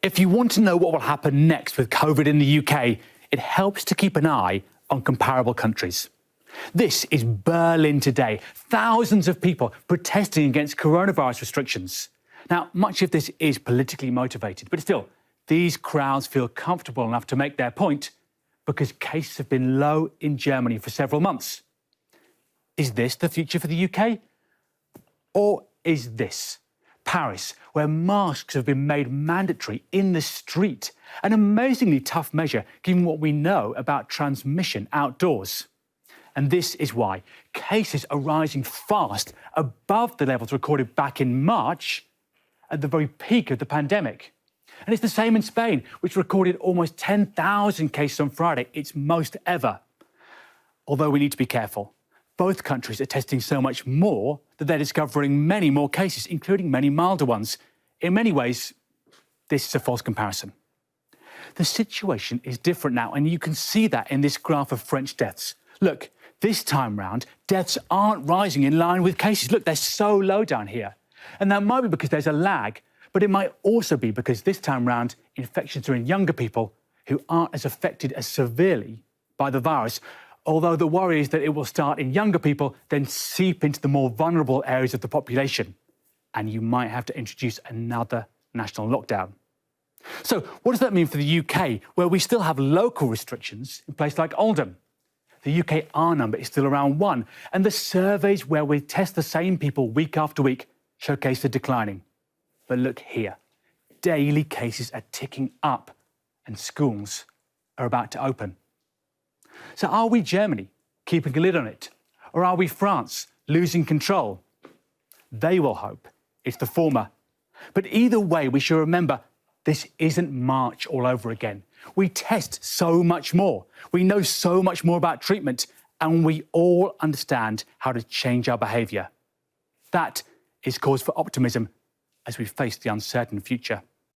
If you want to know what will happen next with COVID in the UK, it helps to keep an eye on comparable countries. This is Berlin today. Thousands of people protesting against coronavirus restrictions. Now, much of this is politically motivated, but still, these crowds feel comfortable enough to make their point because cases have been low in Germany for several months. Is this the future for the UK? Or is this Paris, where masks have been made mandatory in the street? An amazingly tough measure given what we know about transmission outdoors. And this is why cases are rising fast above the levels recorded back in March at the very peak of the pandemic. And it's the same in Spain, which recorded almost 10,000 cases on Friday, its most ever. Although we need to be careful. Both countries are testing so much more that they're discovering many more cases, including many milder ones. In many ways, this is a false comparison. The situation is different now, and you can see that in this graph of French deaths. Look, this time round, deaths aren't rising in line with cases. Look, they're so low down here. And that might be because there's a lag, but it might also be because this time round, infections are in younger people who aren't as affected as severely by the virus. Although the worry is that it will start in younger people, then seep into the more vulnerable areas of the population. And you might have to introduce another national lockdown. So what does that mean for the UK, where we still have local restrictions in places like Oldham? The UK R number is still around 1, and the surveys where we test the same people week after week show cases declining. But look here, daily cases are ticking up, and schools are about to open. So are we Germany, keeping a lid on it? Or are we France, losing control? They will hope it's the former. But either way, we should remember this isn't March all over again. We test so much more. We know so much more about treatment, and we all understand how to change our behaviour. That is cause for optimism as we face the uncertain future.